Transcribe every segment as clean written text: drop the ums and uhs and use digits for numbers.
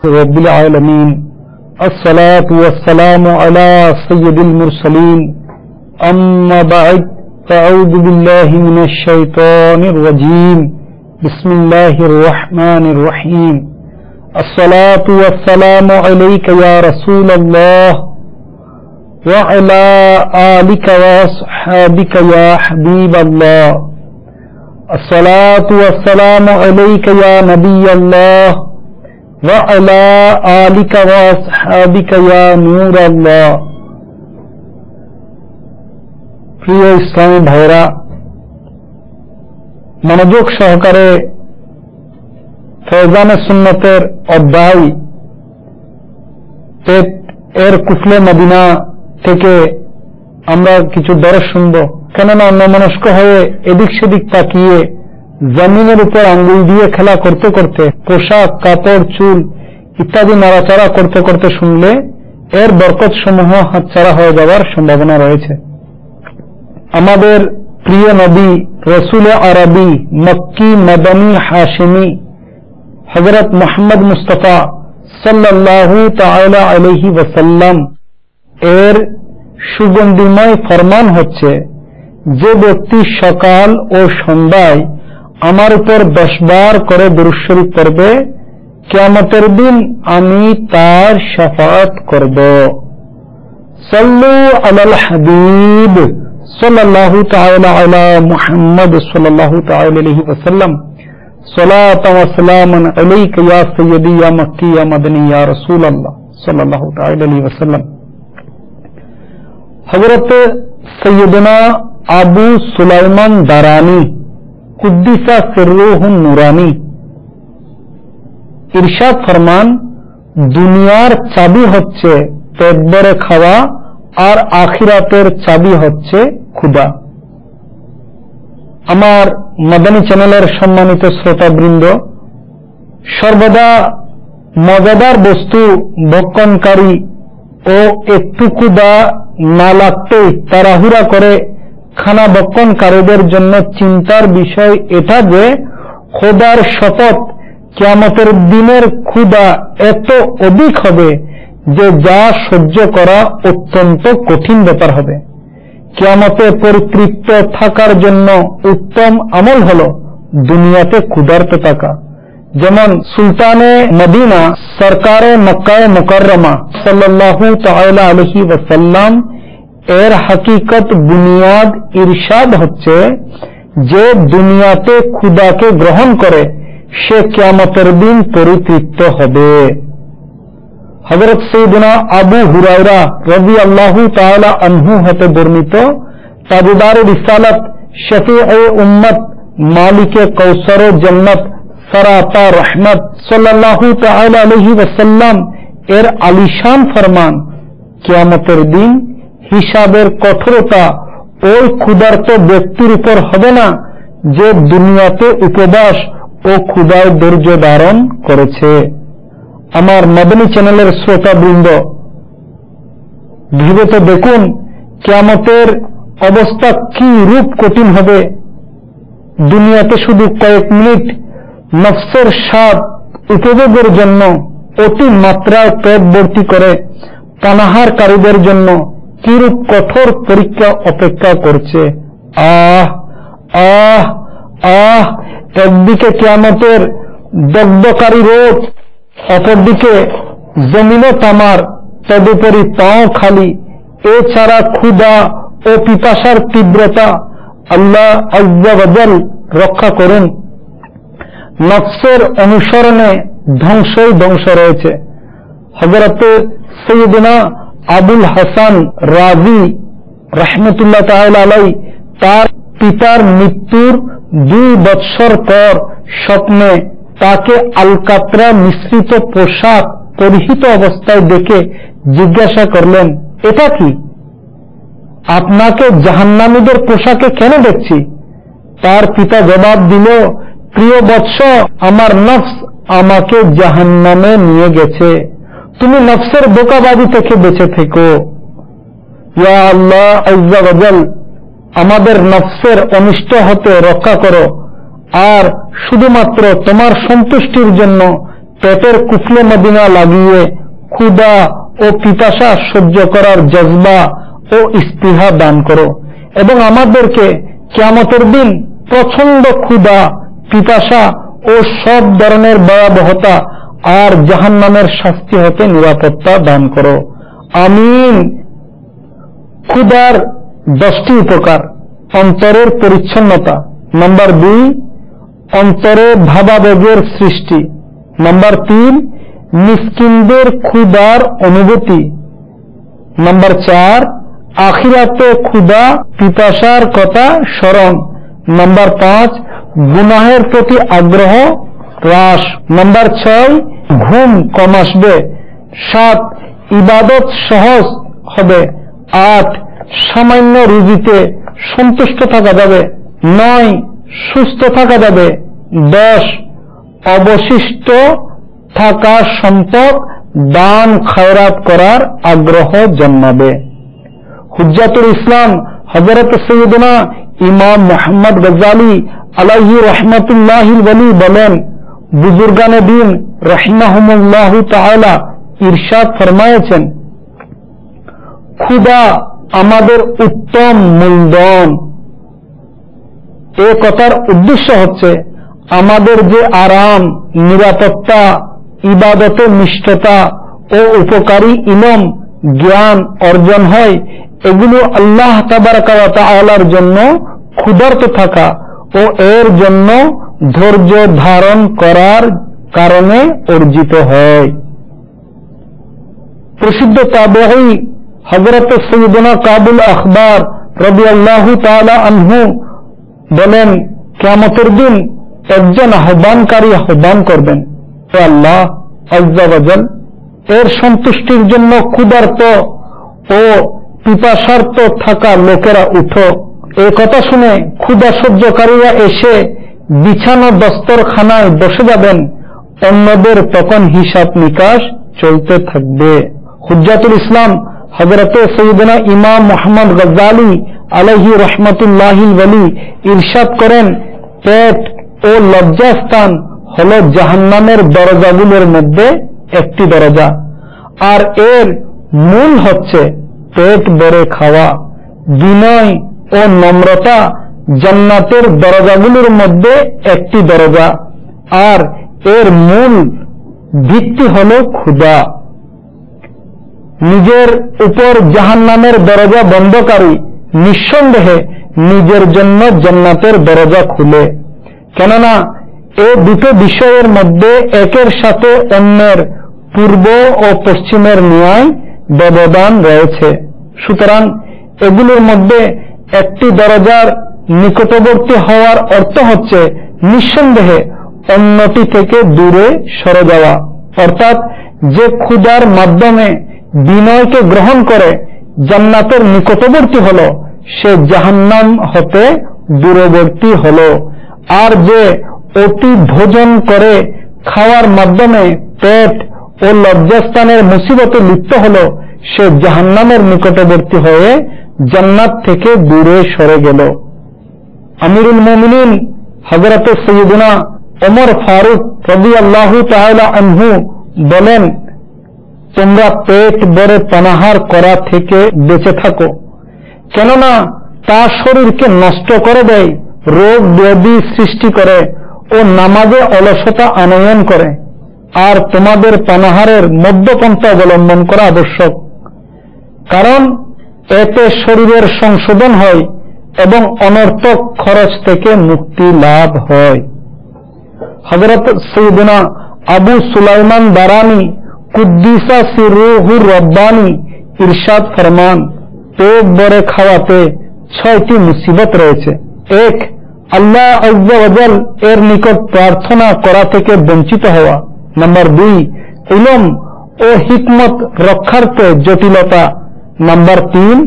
رب العالمين الصلاة والسلام على سيد المرسلين أما بعد فأعوذ بالله من الشيطان الرجيم بسم الله الرحمن الرحيم الصلاة والسلام عليك يا رسول الله وعلى آلك وأصحابك يا حبيب الله الصلاة والسلام عليك يا نبي الله وعلى آلك وأصحابك يا نور الله প্রিয় ইসলামী ভাইরা, মনোযোগ সহকারে ফয়জানে সুন্নতের অধ্যায় এর কুফলে মদিনা থেকে আমরা কিছু দরস শুনব। কেননা অন্যমনস্ক হয়ে এদিক সেদিক তাকিয়ে জমিনের উপর আঙ্গুল দিয়ে খেলা করতে করতে, পোশাক কাপড় চুল ইত্যাদি নাড়াচাড়া করতে করতে শুনলে এর বরকত সমূহ হাতছাড়া হয়ে যাওয়ার সম্ভাবনা রয়েছে। আমাদের প্রিয় নবী রসুল আরবি মক্কি মদনী হাশিমি হযরত মুহাম্মদ মুস্তাফা সাল্লাল্লাহু তাআলা আলাইহি ওয়াসাল্লাম এর সুগন্ধিময় ফরমান হচ্ছে, যে ব্যক্তি সকাল ও সন্ধ্যায় আমার উপর 10 বার করে দুরূদ শরীফ পড়বে, কিয়ামতের দিন আমি তার শাফাআত করব। সাল্লু আলাল হাবিব সাল্লাল্লাহু তাআলা আলা মুহাম্মদ সাল্লাল্লাহু তাআলা আলাইহি ওয়াসাল্লাম সালাতান ওয়া সালামান আলাইকা ইয়া সাইয়্যিদি ইয়া মক্কি ইয়া মদনী ইয়া রাসূলুল্লাহ সাল্লাল্লাহু তাআলা আলাইহি ওয়াসাল্লাম। হযরত সৈয়দনা আবু সুলাইমান দারানী কুদ্দিসা সিররুহুন নুরানী ইরশাদ ফরমান, দুনিয়ার চাবি হচ্ছে পেট ভরে খাওয়া আর আখিরাতের চাবি হচ্ছে ক্ষুধা। আমার মাদানী চ্যানেলের সম্মানিত শ্রোতাবৃন্দ, সর্বদা মজাদার বস্তু ভক্ষণকারী ও একটু ক্ষুধা না লাগতেই তাড়াহুড়া করে খানা ভক্ষণকারীদের জন্য চিন্তার বিষয় এটা যে খোদার শপথ, কিয়ামতের দিনের ক্ষুধা এত অধিক হবে যে যা সহ্য করা অত্যন্ত কঠিন ব্যাপার হবে। কিয়ামতে পরিতৃপ্ত থাকার জন্য উত্তম আমল হল দুনিয়াতে ক্ষুধার্ত থাকা। যেমন সুলতানে মদিনা সরকারে মক্কায়ে মুকাররমা সাল্লাল্লাহু তাআলা আলাইহি ওয়াসাল্লাম এর হাকিকত বুনিয়াদ ইরশাদ হচ্ছে, যে দুনিয়াতে ক্ষুধাকে গ্রহণ করে সে কিয়ামতের দিন পরিতৃপ্ত হবে। হযরত সাইয়্যিদনা আবু হুরায়রা রাদিয়াল্লাহু তাআলা আনহু হতে বর্ণিত, তাজদার রিসালাত শফিঈ উম্মত মালিকে কৌসর জান্নাত সরাতা রহমত সাল্লাল্লাহু তাআলা আলাইহি ওয়াসাল্লাম এর আলিশান ফরমান, কিয়ামতের দিন হিসাবের কঠোরতা ওই ক্ষুধার্ত ব্যক্তির উপর হবে না যে দুনিয়াতে উপবাস ও ক্ষুধায় ধৈর্য ধারণ করেছে। আমার মাদানী চ্যানেলের শ্রোতাবৃন্দ, ভেবে তো দেখুন কিয়ামতের অবস্থা কি রূপ কঠিন হবে। দুনিয়াতে শুধু কয়েক মিনিট নফসের স্বাদ উপভোগের জন্য অতি মাত্রায় পেট ভর্তি করে পানাহারকারীদের জন্য কিরূপ কঠোর পরীক্ষা অপেক্ষা করছে। আহ আহ আহ, একদিকে কিয়ামতের দগ্ধকারী রোদ, অপরদিকে জমিনে তামার, তদুপরি পাও খালি, এছাড়া ক্ষুধা ও পিপাসার তীব্রতা। আল্লাহ আযজা ওয়া জাল রক্ষা করুন। নফসের অনুসরণে ধ্বংসই ধ্বংস রয়েছে। হযরত সাইয়্যিদনা আবুল হাসান রাজি রাহমাতুল্লাহ তাআলা আলাইহি তার পিতার মৃত্যুর 2 বৎসর পর স্বপ্নে তাকে আলকাতরা মিশ্রিত পোশাক পরিহিত অবস্থায় দেখে জিজ্ঞাসা করলেন, এটা কি? আপনাকে জাহান্নামীদের পোশাকে কেন দেখছি? তার পিতা জবাব দিল, প্রিয় বৎস, আমার নফস আমাকে জাহান্নামে নিয়ে গেছে, তুমি নফসের বোকাবাজি থেকে বেঁচে থেকো। ইয়া আল্লাহ আযজা ওয়া জাল, আমাদের নফসের অনিষ্ট হতে রক্ষা করো আর শুধুমাত্র তোমার সন্তুষ্টির জন্য পেটের কুফলে মদিনা লাগিয়ে ক্ষুধা ও পিপাসা সহ্য করার জজবা ও স্পৃহা দান করো এবং আমাদেরকে কিয়ামতের দিন প্রচন্ড ক্ষুধা, পিপাসা ও সব ধরনের ভয়াবহতা আর জাহান্নামের শাস্তি হতে নিরাপত্তা দান করো। আমিন। ক্ষুধার 10টি উপকার। অন্তরের পরিচ্ছন্নতা। নাম্বার 2, অন্তরে ভাবাবেগের সৃষ্টি। নাম্বার 3, মিসকিনদের ক্ষুধার অনুভূতি। নাম্বার 4, আখিরাতে ক্ষুধা পিপাসার কথা স্মরণ। নাম্বার 5, গুনাহের প্রতি আগ্রহ হ্রাস। নাম্বার 6, ঘুম কম আসবে। 7, ইবাদত সহজ হবে। 8, সামান্য রুজিতে সন্তুষ্ট থাকা যাবে। 9, সুস্থ থাকা যাবে। 10, অবশিষ্ট থাকা সম্পদ দান খায়রাত করার আগ্রহ জন্মাবে। হুজ্জাতুল ইসলাম হযরত সৈয়দনা ইমাম মুহাম্মদ গজ্জালী আলাইহি রাহমাতুল্লাহিল ওয়ালি বলেন, বুজুর্গানে দ্বীন রাহিমাহুমুল্লাহু তাআলা ইরশাদ ফরমায়েছেন, ক্ষুধা আমাদের উত্তম মূলধন। এ কথার উদ্দেশ্য হচ্ছে আমাদের যে আরাম, নিরাপত্তা, ইবাদতে নিষ্ঠতা ও উপকারী ইলম জ্ঞান অর্জন হয়, এগুলো আল্লাহ তাবারাকা ওয়া তাআলার জন্য ক্ষুধার্ত থাকা ও এর জন্য ধৈর্য ধারণ করার কারণে অর্জিত হয়। প্রসিদ্ধ তাবেঈ হযরত সৈয়দনা কাবুল আখবার রাদিয়াল্লাহু তাআলা আনহু বলেন, কিয়ামতের দিন একজন আহ্বানকারী আহ্বান করবেন, হে আল্লাহ আযজা ওয়া জাল, এর সন্তুষ্টির জন্য ক্ষুধার্ত ও পিপাসার্ত থাকা লোকেরা উঠো। এই কথা শুনে ক্ষুধা সহ্যকারীরা এসে বিছানো দস্তরখানায় বসে যাবেন, অন্যদের তখন হিসাব নিকাশ চলতে থাকবে। হুজ্জাতুল ইসলাম হযরত সৈয়দনা ইমাম মুহাম্মদ গজ্জালী আলাইহি রাহমাতুল্লাহিল ওয়ালি ইরশাদ করেন, পেট ও লজ্জাস্থান হল জাহান্নামের দরজাগুলোর মধ্যে একটি দরজা, আর এর মূল হচ্ছে পেট ভরে খাওয়া। বিনয় ও নম্রতা জান্নাতের দরজাগুলোর মধ্যে একটি দরজা, আর এর মূল ভিত্তি হল ক্ষুধা। নিজের উপর জাহান্নামের দরজা বন্ধকারী নিঃসন্দেহে নিজের জন্য জান্নাতের দরজা খুলে, কেননা এ দুটো বিষয়ের মধ্যে একের সাথে অন্যের পূর্ব ও পশ্চিমের ন্যায় ব্যবধান রয়েছে। সুতরাং এগুলোর মধ্যে একটি দরজার নিকটবর্তী হওয়ার অর্থ হচ্ছে নিঃসন্দেহে অন্যটি থেকে দূরে সরে যাওয়া। অর্থাৎ যে ক্ষুধার মাধ্যমে বিনয়কে গ্রহণ করে জান্নাতের নিকটবর্তী হল, সে জাহান্নাম হতে দূরবর্তী হল। আর যে অতি ভোজন করে খাওয়ার মাধ্যমে পেট ও লজ্জাস্থানের মুসিবতে লিপ্ত হল, সে জাহান্নামের নিকটবর্তী হয়ে জান্নাত থেকে দূরে সরে গেল। আমিরুল মুমিনিন হযরত সৈয়দনা ওমর ফারুক রাদিয়াল্লাহু তাআলা আনহু বলেন, তোমরা পেট ভরে পানাহার করা থেকে বেঁচে থাকো, কেননা তা শরীরকে নষ্ট করে দেয়, রোগ ব্যাধি সৃষ্টি করে ও নামাজে অলসতা আনয়ন করে। আর তোমাদের পানাহারের মধ্যপন্থা অবলম্বন করা আবশ্যক, কারণ এতে শরীরের সংশোধন হয় এবং অনর্থক খরচ থেকে মুক্তি লাভ হয়। হযরত সৈয়দনা আবু সুলাইমান দারানী কুদ্দিসা সিররুহুর রব্বানী ইরশাদ ফরমান, পেট ভরে খাওয়াতে 6টি মুসিবত রয়েছে। 1, আল্লাহ আযজা ওয়া জাল এর নিকট প্রার্থনা করা থেকে বঞ্চিত হওয়া। নাম্বার 2, ইলম ও হিকমত রক্ষার্থে জটিলতা। নাম্বার 3,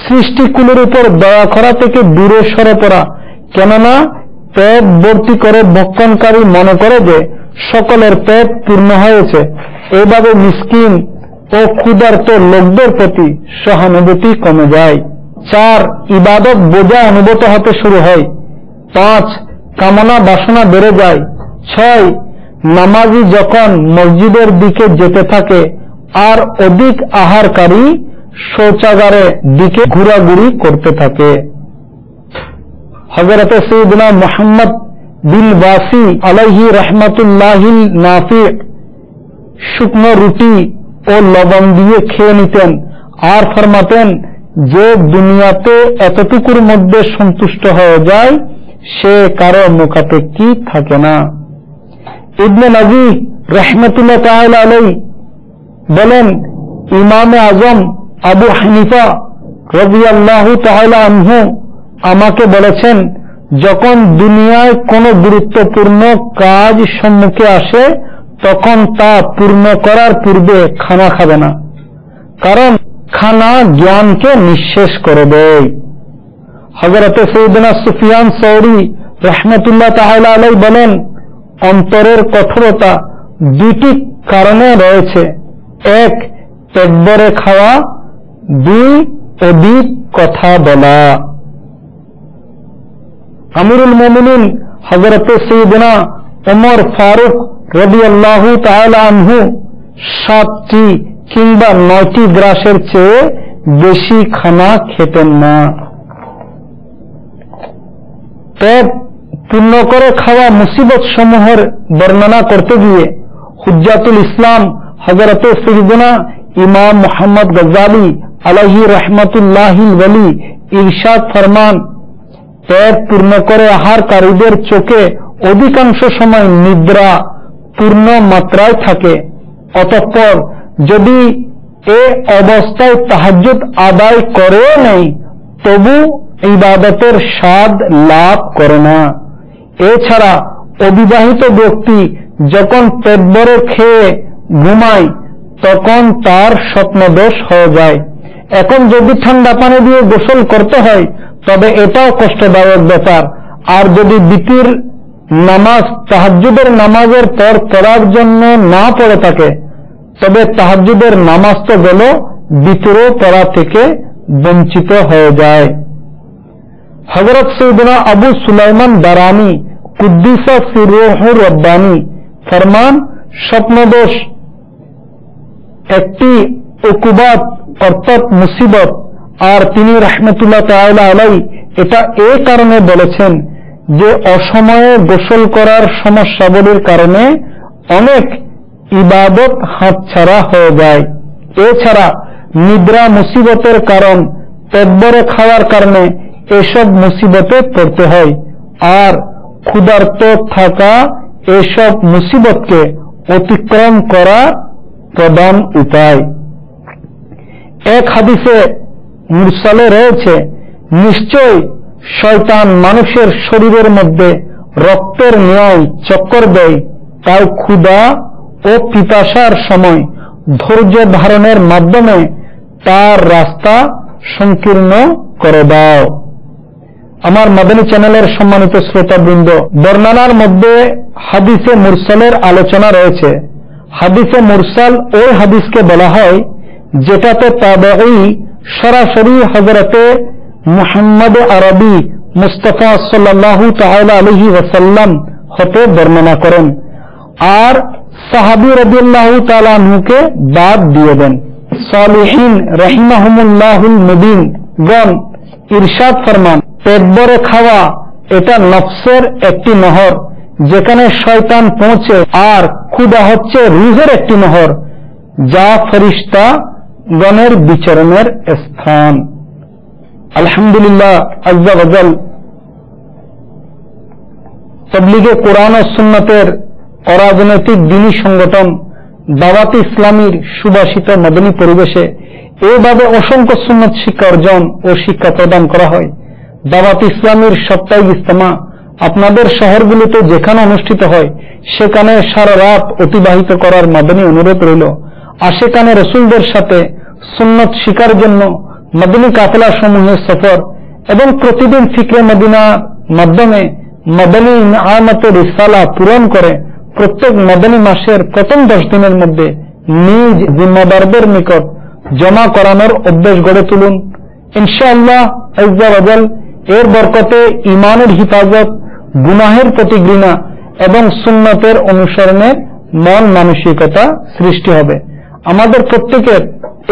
সৃষ্টিকুলের উপর দয়া করা থেকে দূরে সরে পড়া, কেননা পেট ভর্তি করে ভক্ষণকারী মনে করে যে সকলের পেট পূর্ণ হয়েছে। এভাবে মিসকিন ও ক্ষুধার্ত লোকদের প্রতি সহানুভূতি কমে যায়। 4, ইবাদত বোঝা অনুভূত হতে শুরু হয়। 5, কামনা বাসনা বেড়ে যায়। 6, নামাজি যখন মসজিদের দিকে যেতে থাকে আর অধিক আহারকারী শৌচাগারের দিকে ঘোরাঘুরি করতে থাকে। হযরত সৈয়দনা মুহাম্মদ বিন ওয়াসি আলাইহি রহমাতুল্লাহিল নাফি শুকনো রুটি ও লবণ দিয়ে খেয়ে নিতেন আর ফরমাতেন, যে দুনিয়াতে এতটুকুর মধ্যে সন্তুষ্ট হয়ে যায় সে কারো মুখাপেক্ষী থাকে না। ইবনে নাজি রহমতুল্লাহ তাআলা আলাইহি বলেন, ইমামে আজম আবু হানিফা রাদিয়াল্লাহু তাআলা আনহু আমাকে বলেছেন, যখন দুনিয়ায় কোনো গুরুত্বপূর্ণ কাজ সম্মুখে আসে তখন তা পূর্ণ করার পূর্বে খানা খাবে না, কারণ খানা জ্ঞানকে নিঃশেষ করে দেয়। হযরত সৈয়দনা সুফিয়ান সৌরি রহমতুল্লাহ তাআলা আলাইহি বলেন, অন্তরের কঠোরতা দুইটি কারণে রয়েছে, এক পেট ভরে খাওয়া, দুই অধিক কথা বলা। আমিরুল মুমিনিন হযরত সৈয়দনা ওমর ফারুক রাদিয়াল্লাহু তাআলা আনহু 7টি কিংবা 9টি গ্রাসের চেয়ে বেশি খানা খেতেন না। পেট পূর্ণ করে খাওয়া মুসিবত সমূহের বর্ণনা করতে গিয়ে হুজ্জাতুল ইসলাম হযরত সৈয়দনা ইমাম মুহাম্মদ গজ্জালি আলাইহি রহমাতুল্লাহিল ওয়ালি ইরশাদ ফরমান, পেট পূর্ণ করে আহারকারীদের চোখে অধিকাংশ সময় নিদ্রা পূর্ণ মাত্রায় থাকে, অতঃপর যদি এ অবস্থায় তাহাজ্জুদ আদায় করেও নেই তবু ইবাদতের স্বাদ লাভ করে না। এছাড়া অবিবাহিত ব্যক্তি যখন পেট ভরে খেয়ে ঘুমায় তখন তার স্বপ্নদোষ হয়ে যায়। এখন যদি ঠান্ডা পানি দিয়ে গোসল করতে হয় তবে এটাও কষ্টদায়ক ব্যাপার, আর যদি বিতির নামাজ তাহাজ্জুদের নামাজের পর পড়ার জন্য না পড়ে থাকে তবে তাহাজ্জুদের নামাজ তো গেল, বিতিরও পড়া থেকে বঞ্চিত হয়ে যায়। হযরত সৈয়দনা আবু সুলাইমান দারানি কুদ্দিসা সিররুহুর রব্বানি ফরমান, স্বপ্নদোষ একটি উকুবাত অর্থাৎ মুসিবত, আর তিনি রাহমাতুল্লাহ তাআলা আলাইহি এটা এই কারণে বলেছেন যে অসময়ে গোসল করার সমস্যাবলীর কারণে অনেক ইবাদত হাতছাড়া হয়ে যায়। এছাড়া নিদ্রা মুসিবতের কারণ, পেট ভরে খাওয়ার কারণে এসব মুসিবতে পড়তে হয়, আর ক্ষুধার্ত থাকা এসব মুসিবতকে অতিক্রম করা প্রধান উপায়। এক হাদিসে মুরসালে রয়েছে, নিশ্চয় শয়তান মানুষের শরীরের মধ্যে রক্তের ন্যায় চক্কর দেয়, তাই ক্ষুধা ও পিপাসার সময় ধৈর্য ধারণের মাধ্যমে তার রাস্তা সংকীর্ণ করে দাও। আমার মাদানী চ্যানেলের সম্মানিত শ্রোতাবৃন্দ, বর্ণনার মধ্যে হাদিসে মুরসালের আলোচনা রয়েছে। হাদিসে মুরসাল ওই হাদিসকে বলা হয় যেটাতে তাবেঈ সরাসরি হযরতে মুহাম্মদ আরবি মুস্তাফা সাল্লাল্লাহু তাআলা আলাইহি ওয়াসাল্লাম হতে বর্ণনা করেন আর সাহাবী রাদিয়াল্লাহু তাআলা আনহুকে বাদ দিয়ে দেন। সালিহিন রাহিমাহুমুল্লাহুল মুবিন গণ ইরশাদ ফরমান, পেট ভরে খাওয়া এটা নফসের একটি নহর যেখানে শয়তান পৌঁছে, আর ক্ষুধা হচ্ছে রূহের একটি নহর যা ফেরেশতা গণের বিচরণের স্থান। আলহামদুলিল্লাহ আজ্জা ওয়াজাল তাবলীগে কোরআন ও সুন্নতের অরাজনৈতিক দ্বীনী সংগঠন দাওয়াত ইসলামীর সুবাসিত মাদানী পরিবেশে এইভাবে অসংখ্য সুন্নত শিক্ষা অর্জন ও শিক্ষা প্রদান করা হয়। দাওয়াত ইসলামীর সাপ্তাহিক ইজতেমা আপনাদের শহরগুলিতে যেখানে অনুষ্ঠিত হয় সেখানে সারা রাত অতিবাহিত করার মাদানী অনুরোধ রইল। আশেকানে রসুলদের সাথে সুন্নত শিকার জন্য মাদানী কাফেলা সমূহের সফর এবং প্রতিদিন ফিকরে মদিনার মাধ্যমে মাদানী ইনআমাতে রিসালা পূরণ করে প্রত্যেক মাদানী মাসের প্রথম 10 দিনের মধ্যে নিজ জিম্মাদারদের নিকট জমা করানোর অভ্যাস গড়ে তুলুন। ইনশাআল্লাহ আজ্জা ওয়াজাল এর বরকতে ঈমানের হিফাজত, গুনাহের প্রতি ঘৃণা এবং সুন্নতের অনুসরণের মন মানসিকতা সৃষ্টি হবে। আমাদের প্রত্যেকের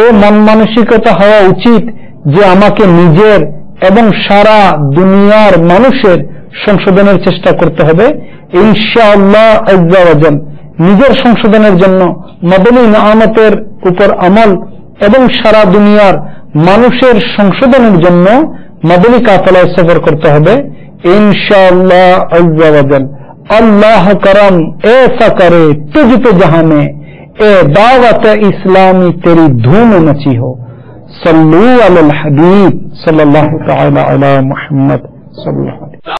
এই মন মানসিকতা হওয়া উচিত যে আমাকে নিজের এবং সারা দুনিয়ার মানুষের সংশোধনের চেষ্টা করতে হবে ইনশাআল্লাহ আজ্জা ওয়া জাল। নিজের সংশোধনের জন্য মদনী নিয়ামতের উপর আমল এবং সারা দুনিয়ার মানুষের সংশোধনের জন্য মদনী কাফেলায় সফর করতে হবে इंशाअल्लाह अज़्ज़ा वजल। अल्लाह करम ऐसा करे तुझ पे जहां में ए दावत इस्लामी तेरी धूम मची हो। सल्लू अलल हबीब सल्लल्लाहु तआला अला मुहम्मद सल्लल्लाहु